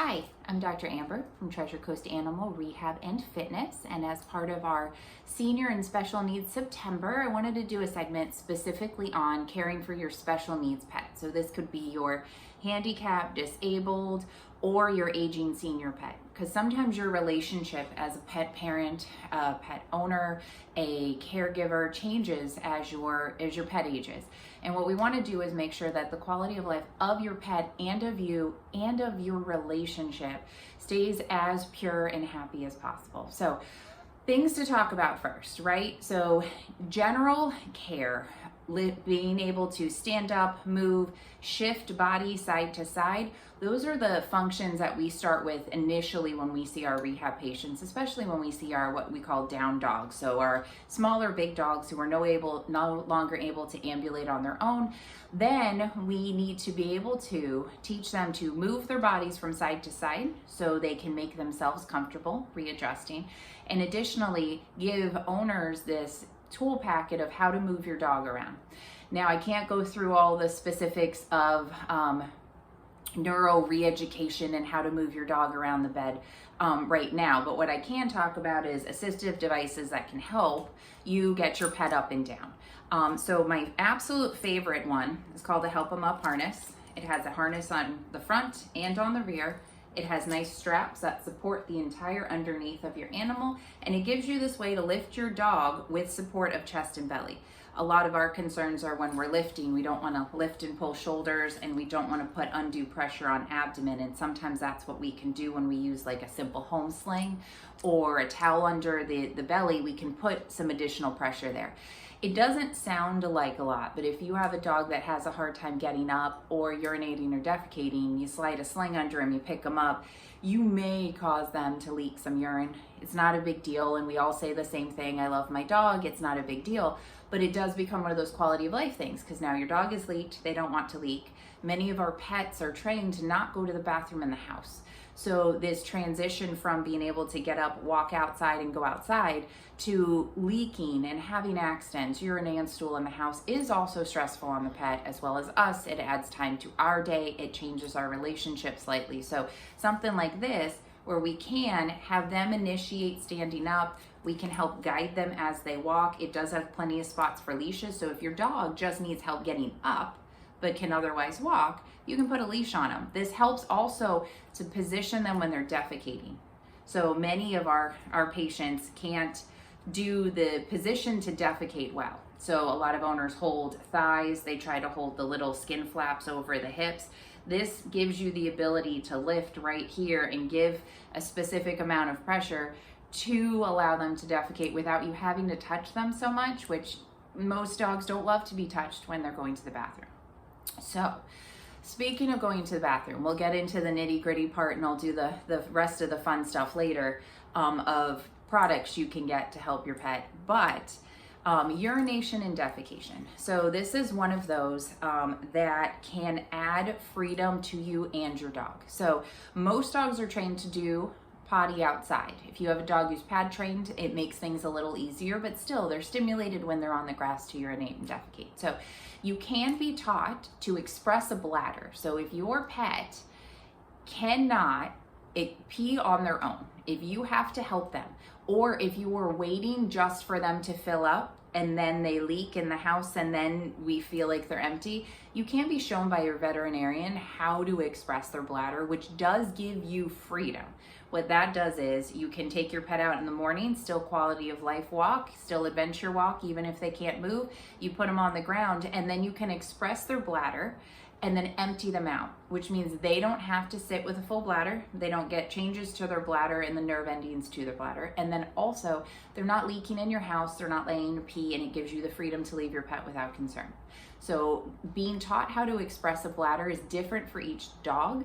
Hi, I'm Dr. Amber from Treasure Coast Animal Rehab and Fitness, and as part of our Senior and Special Needs September, I wanted to do a segment specifically on caring for your special needs pet. So this could be your handicapped, disabled, or your aging senior pet, because sometimes your relationship as a pet parent, a pet owner, a caregiver changes as your pet ages. And what we want to do is make sure that the quality of life of your pet and of you and of your relationship stays as pure and happy as possible. So things to talk about first, right? So general care, being able to stand up, move, shift body side to side. Those are the functions that we start with initially when we see our rehab patients, especially when we see our what we call down dogs. So our smaller big dogs who are no longer able to ambulate on their own. Then we need to be able to teach them to move their bodies from side to side so they can make themselves comfortable, readjusting. And additionally, give owners this tool packet of how to move your dog around. Now, I can't go through all the specifics of neuro re-education and how to move your dog around the bed right now, but what I can talk about is assistive devices that can help you get your pet up and down. So my absolute favorite one is called the Help 'em Up harness. It has a harness on the front and on the rear. It has nice straps that support the entire underneath of your animal, and it gives you this way to lift your dog with support of chest and belly. A lot of our concerns are when we're lifting, we don't want to lift and pull shoulders, and we don't want to put undue pressure on abdomen, and sometimes that's what we can do when we use like a simple home sling or a towel under the belly. We can put some additional pressure there. It doesn't sound like a lot, but if you have a dog that has a hard time getting up or urinating or defecating, you slide a sling under him, you pick him up, you may cause them to leak some urine. It's not a big deal, and we all say the same thing, I love my dog, it's not a big deal, but it does become one of those quality of life things, because now your dog is leaked, they don't want to leak. Many of our pets are trained to not go to the bathroom in the house. So this transition from being able to get up, walk outside, and go outside to leaking and having accidents, urine and stool in the house is also stressful on the pet as well as us. It adds time to our day. It changes our relationship slightly. So something like this, where we can have them initiate standing up, we can help guide them as they walk. It does have plenty of spots for leashes. So if your dog just needs help getting up, but can otherwise walk, you can put a leash on them. This helps also to position them when they're defecating. So many of our patients can't do the position to defecate well. So a lot of owners hold thighs, they try to hold the little skin flaps over the hips. This gives you the ability to lift right here and give a specific amount of pressure to allow them to defecate without you having to touch them so much, which most dogs don't love to be touched when they're going to the bathroom. So, speaking of going to the bathroom, we'll get into the nitty-gritty part, and I'll do the rest of the fun stuff later of products you can get to help your pet. But urination and defecation. So this is one of those that can add freedom to you and your dog. So most dogs are trained to do potty outside. If you have a dog who's pad trained, it makes things a little easier, but still they're stimulated when they're on the grass to urinate and defecate. So you can be taught to express a bladder. So if your pet cannot pee on their own, if you have to help them, or if you are waiting just for them to fill up and then they leak in the house and then we feel like they're empty, you can be shown by your veterinarian how to express their bladder, which does give you freedom. What that does is you can take your pet out in the morning, still quality of life walk, still adventure walk, even if they can't move. You put them on the ground, and then you can express their bladder and then empty them out, which means they don't have to sit with a full bladder. They don't get changes to their bladder and the nerve endings to their bladder. And then also, they're not leaking in your house, they're not laying your pee, and it gives you the freedom to leave your pet without concern. So being taught how to express a bladder is different for each dog,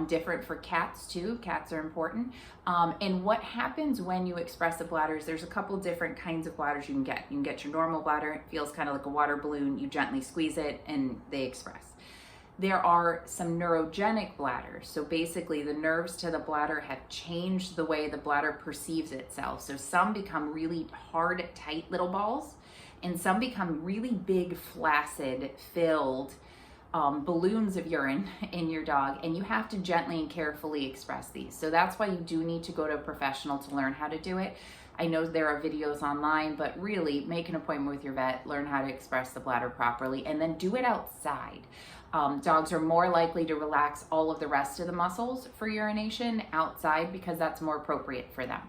different for cats too. Cats are important. And what happens when you express a bladder is there's a couple different kinds of bladders you can get. You can get your normal bladder, it feels kind of like a water balloon. You gently squeeze it and they express. There are some neurogenic bladders. So basically the nerves to the bladder have changed the way the bladder perceives itself. So some become really hard, tight little balls, and some become really big, flaccid, filled balloons of urine in your dog, and you have to gently and carefully express these. So that's why you do need to go to a professional to learn how to do it. I know there are videos online, but really make an appointment with your vet, learn how to express the bladder properly, and then do it outside. Dogs are more likely to relax all of the rest of the muscles for urination outside because that's more appropriate for them.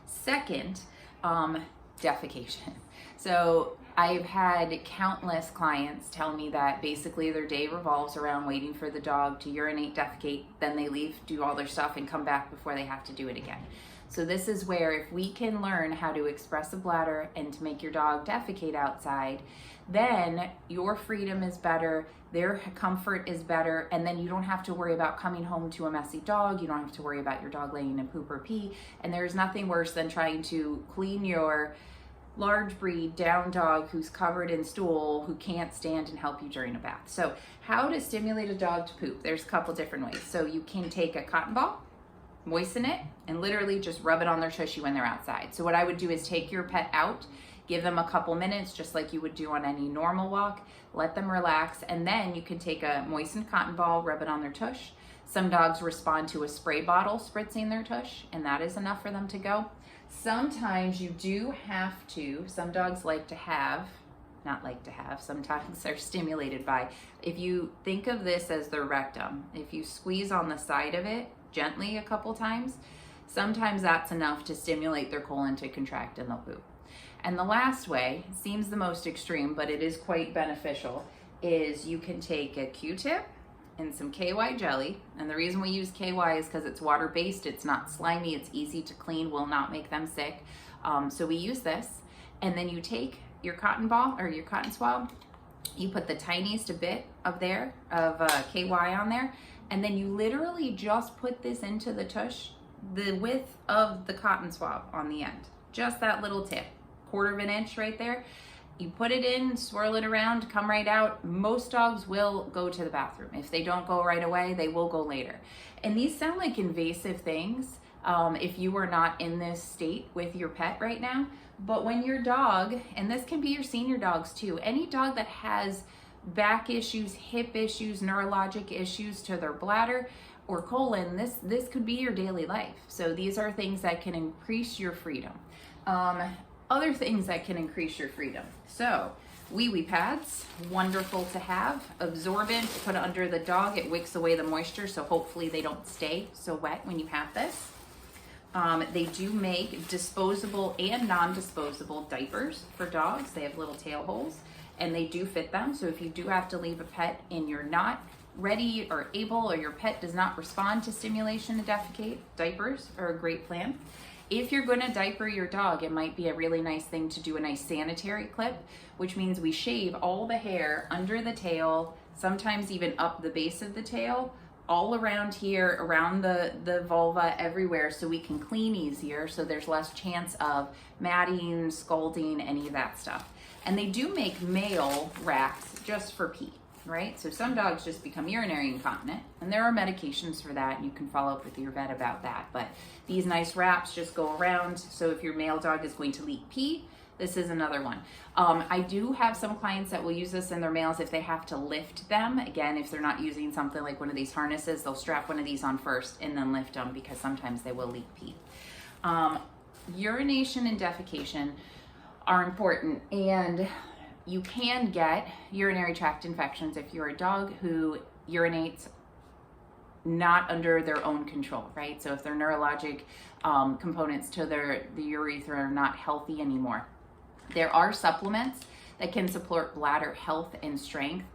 Second, defecation. So I've had countless clients tell me that basically their day revolves around waiting for the dog to urinate, defecate, then they leave, do all their stuff, and come back before they have to do it again. So this is where if we can learn how to express the bladder and to make your dog defecate outside, then your freedom is better, their comfort is better, and then you don't have to worry about coming home to a messy dog, you don't have to worry about your dog laying in poop or pee, and there's nothing worse than trying to clean your large breed down dog who's covered in stool, who can't stand and help you during a bath. So how to stimulate a dog to poop? There's a couple different ways. So you can take a cotton ball, moisten it, and literally just rub it on their tushy when they're outside. So what I would do is take your pet out, give them a couple minutes, just like you would do on any normal walk, let them relax, and then you can take a moistened cotton ball, rub it on their tush. Some dogs respond to a spray bottle spritzing their tush, and that is enough for them to go. Sometimes you do have to, some dogs like to have, not like to have, sometimes they're stimulated by, if you think of this as their rectum, if you squeeze on the side of it gently a couple times, sometimes that's enough to stimulate their colon to contract and they'll poop. And the last way, seems the most extreme, but it is quite beneficial, is you can take a Q-tip and some KY jelly. And the reason we use KY is because it's water-based, it's not slimy, it's easy to clean, will not make them sick. So we use this. And then you take your cotton ball or your cotton swab, you put the tiniest bit of KY on there, and then you literally just put this into the tush, the width of the cotton swab on the end. Just that little tip, 1/4 of an inch right there. You put it in, swirl it around, come right out. Most dogs will go to the bathroom. If they don't go right away, they will go later. And these sound like invasive things if you are not in this state with your pet right now. But when your dog, and this can be your senior dogs too, any dog that has back issues, hip issues, neurologic issues to their bladder or colon, this could be your daily life. So these are things that can increase your freedom. Other things that can increase your freedom. So wee-wee pads, wonderful to have. Absorbent, put under the dog, it wicks away the moisture, so hopefully they don't stay so wet when you have this. They do make disposable and non-disposable diapers for dogs. They have little tail holes and they do fit them. So if you do have to leave a pet and you're not ready or able, or your pet does not respond to stimulation to defecate, diapers are a great plan. If you're going to diaper your dog, it might be a really nice thing to do a nice sanitary clip, which means we shave all the hair under the tail, sometimes even up the base of the tail, all around here, around the vulva, everywhere, so we can clean easier, so there's less chance of matting, scalding, any of that stuff. And they do make male wraps just for pee, right? So some dogs just become urinary incontinent, and there are medications for that, and you can follow up with your vet about that. But these nice wraps just go around, so if your male dog is going to leak pee, this is another one. I do have some clients that will use this in their males if they have to lift them. Again, if they're not using something like one of these harnesses, they'll strap one of these on first and then lift them, because sometimes they will leak pee. Urination and defecation are important, and you can get urinary tract infections if you're a dog who urinates not under their own control, right? So if their neurologic components to the urethra are not healthy anymore. There are supplements that can support bladder health and strength.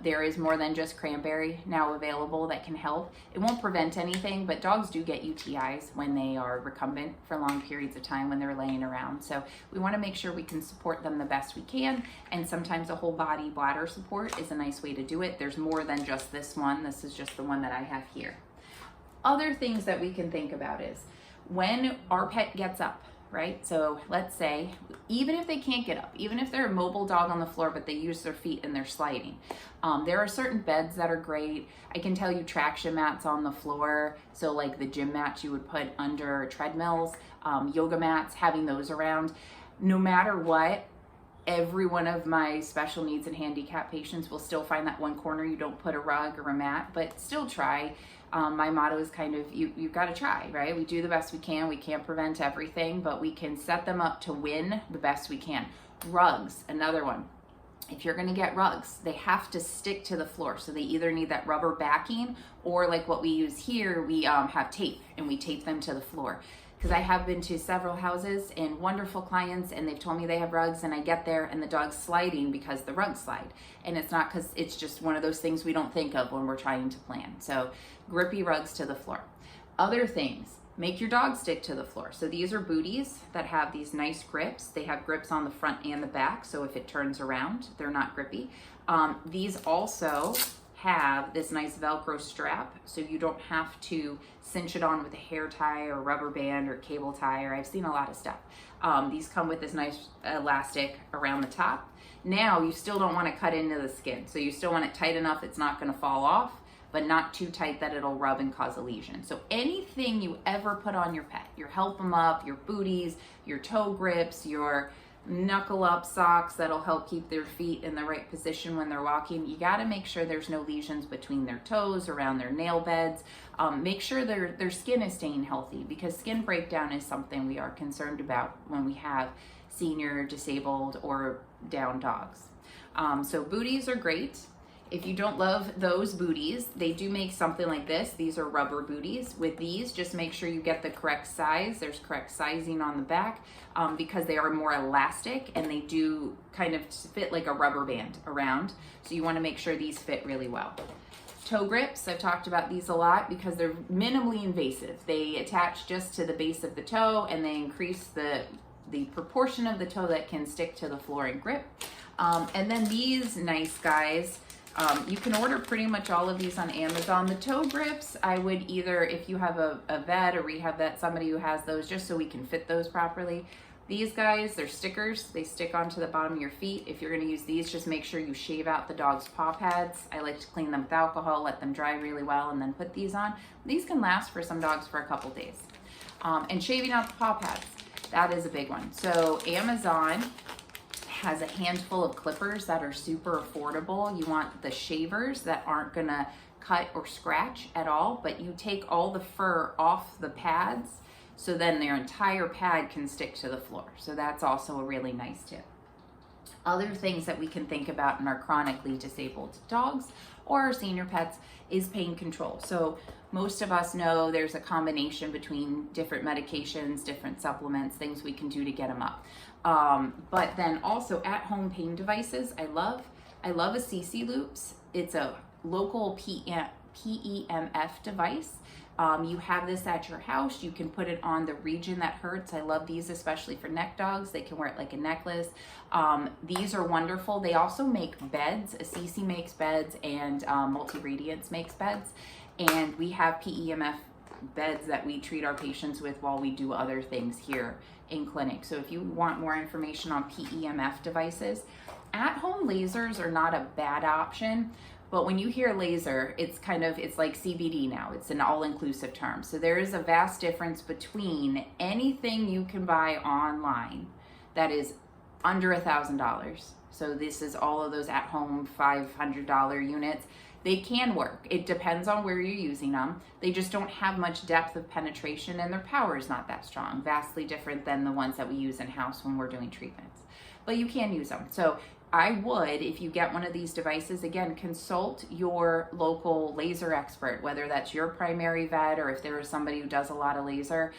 There is more than just cranberry now available that can help. It won't prevent anything, but dogs do get UTIs when they are recumbent for long periods of time when they're laying around. So we want to make sure we can support them the best we can, and sometimes a whole body bladder support is a nice way to do it. There's more than just this one. This is just the one that I have here. Other things that we can think about is when our pet gets up, right? So let's say, even if they can't get up, even if they're a mobile dog on the floor, but they use their feet and they're sliding, there are certain beds that are great. I can tell you traction mats on the floor. So like the gym mats you would put under treadmills, yoga mats, having those around. No matter what, every one of my special needs and handicap patients will still find that one corner you don't put a rug or a mat, but still try. My motto is kind of, you've got to try, right? We do the best we can. We can't prevent everything, but we can set them up to win the best we can. Rugs, another one. If you're going to get rugs, they have to stick to the floor. So they either need that rubber backing, or like what we use here, we have tape, and we tape them to the floor. Because I have been to several houses and wonderful clients, and they've told me they have rugs, and I get there and the dog's sliding because the rugs slide. And it's not, because it's just one of those things we don't think of when we're trying to plan. So grippy rugs to the floor. Other things, make your dog stick to the floor. So these are booties that have these nice grips. They have grips on the front and the back, so if it turns around, they're not grippy. These also have this nice Velcro strap, so you don't have to cinch it on with a hair tie or rubber band or cable tie, or I've seen a lot of stuff. These come with this nice elastic around the top. Now you still don't want to cut into the skin, so you still want it tight enough it's not going to fall off, but not too tight that it'll rub and cause a lesion. So anything you ever put on your pet, your help them up, your booties, your toe grips, your knuckle up socks that'll help keep their feet in the right position when they're walking, you got to make sure there's no lesions between their toes, around their nail beds. Make sure their skin is staying healthy, because skin breakdown is something we are concerned about when we have senior, disabled, or down dogs. So booties are great. If you don't love those booties, they do make something like this. These are rubber booties. With these, just make sure you get the correct size. There's correct sizing on the back, because they are more elastic and they do kind of fit like a rubber band around. So you want to make sure these fit really well. Toe grips, I've talked about these a lot because they're minimally invasive. They attach just to the base of the toe, and they increase the proportion of the toe that can stick to the floor and grip. And then these nice guys, you can order pretty much all of these on Amazon. The toe grips, I would either, if you have a vet, a rehab vet, somebody who has those, just so we can fit those properly. These guys, they're stickers. They stick onto the bottom of your feet. If you're going to use these, just make sure you shave out the dog's paw pads. I like to clean them with alcohol, let them dry really well, and then put these on. These can last for some dogs for a couple days. And shaving out the paw pads, that is a big one. So Amazon has a handful of clippers that are super affordable. You want the shavers that aren't gonna cut or scratch at all, but you take all the fur off the pads, so then their entire pad can stick to the floor. So that's also a really nice tip. Other things that we can think about in our chronically disabled dogs or our senior pets is pain control. So most of us know there's a combination between different medications, different supplements, things we can do to get them up. But then also at-home pain devices, I love a CC Loops. It's a local PEMF device. You have this at your house. You can put it on the region that hurts. I love these, especially for neck dogs. They can wear it like a necklace. These are wonderful. They also make beds. CC makes beds, and Multi-Radiance makes beds. And we have PEMF beds that we treat our patients with while we do other things here in clinic. So if you want more information on PEMF devices, at-home lasers are not a bad option. But when you hear laser, it's like CBD now. It's an all-inclusive term. So there is a vast difference between anything you can buy online that is under $1,000. So this is all of those at-home $500 units. They can work. It depends on where you're using them. They just don't have much depth of penetration, and their power is not that strong. Vastly different than the ones that we use in-house when we're doing treatments. But you can use them. So I would, if you get one of these devices, again, consult your local laser expert, whether that's your primary vet or if there is somebody who does a lot of laser.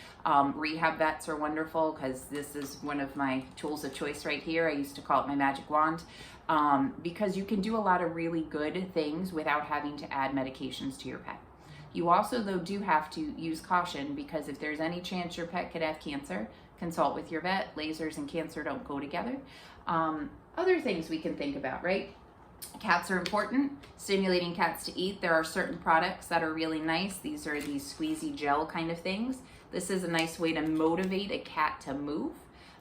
Rehab vets are wonderful, because this is one of my tools of choice right here. I used to call it my magic wand, because you can do a lot of really good things without having to add medications to your pet. You also, though, do have to use caution, because if there's any chance your pet could have cancer, consult with your vet. Lasers and cancer don't go together. Other things we can think about, right? Cats are important. Stimulating cats to eat. There are certain products that are really nice. These are these squeezy gel kind of things. This is a nice way to motivate a cat to move.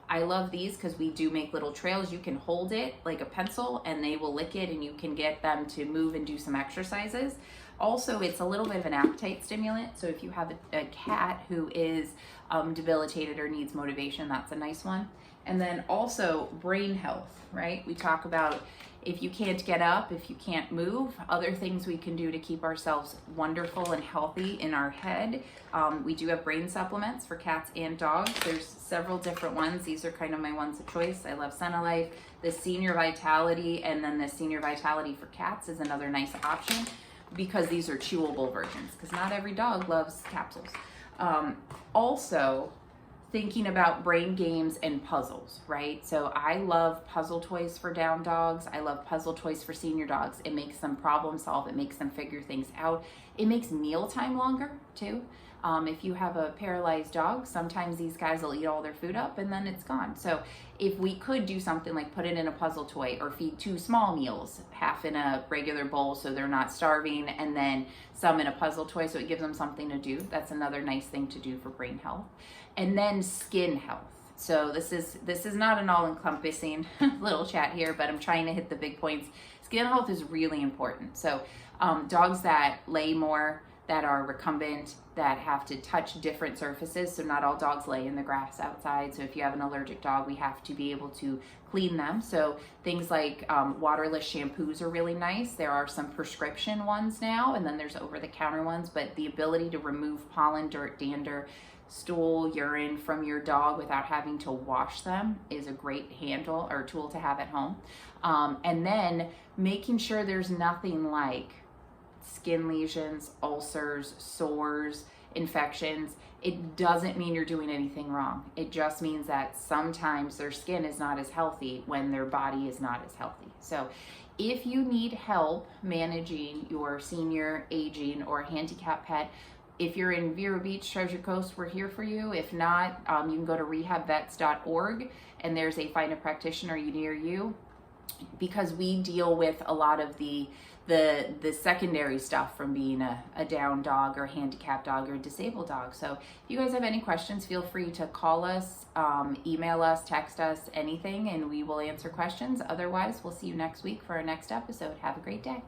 I love these because we do make little trails. You can hold it like a pencil and they will lick it, and you can get them to move and do some exercises. Also, it's a little bit of an appetite stimulant. So if you have a cat who is debilitated or needs motivation, that's a nice one. And then also brain health, right? We talk about if you can't get up, if you can't move, other things we can do to keep ourselves wonderful and healthy in our head. We do have brain supplements for cats and dogs. There's several different ones. These are kind of my ones of choice. I love Senalife, the Senior Vitality, and then the Senior Vitality for cats is another nice option because these are chewable versions because not every dog loves capsules. Also, thinking about brain games and puzzles, right? So I love puzzle toys for down dogs. I love puzzle toys for senior dogs. It makes them problem solve. It makes them figure things out. It makes mealtime longer too. If you have a paralyzed dog, sometimes these guys will eat all their food up and then it's gone. So if we could do something like put it in a puzzle toy or feed 2 small meals, half in a regular bowl so they're not starving, and then some in a puzzle toy so it gives them something to do. That's another nice thing to do for brain health. And then skin health. So this is not an all-encompassing little chat here, but I'm trying to hit the big points. Skin health is really important. So dogs that lay more, that are recumbent, that have to touch different surfaces. So not all dogs lay in the grass outside. So if you have an allergic dog, we have to be able to clean them. So things like waterless shampoos are really nice. There are some prescription ones now, and then there's over-the-counter ones, but the ability to remove pollen, dirt, dander, stool, urine from your dog without having to wash them is a great handle or tool to have at home. And then making sure there's nothing like skin lesions, ulcers, sores, infections. It doesn't mean you're doing anything wrong. It just means that sometimes their skin is not as healthy when their body is not as healthy. So if you need help managing your senior, aging, or handicapped pet, if you're in Vero Beach, Treasure Coast, we're here for you. If not, you can go to rehabvets.org and there's a find a practitioner near you, because we deal with a lot of the secondary stuff from being a down dog or a handicapped dog or a disabled dog. So if you guys have any questions, feel free to call us, email us, text us, anything, and we will answer questions. Otherwise, we'll see you next week for our next episode. Have a great day.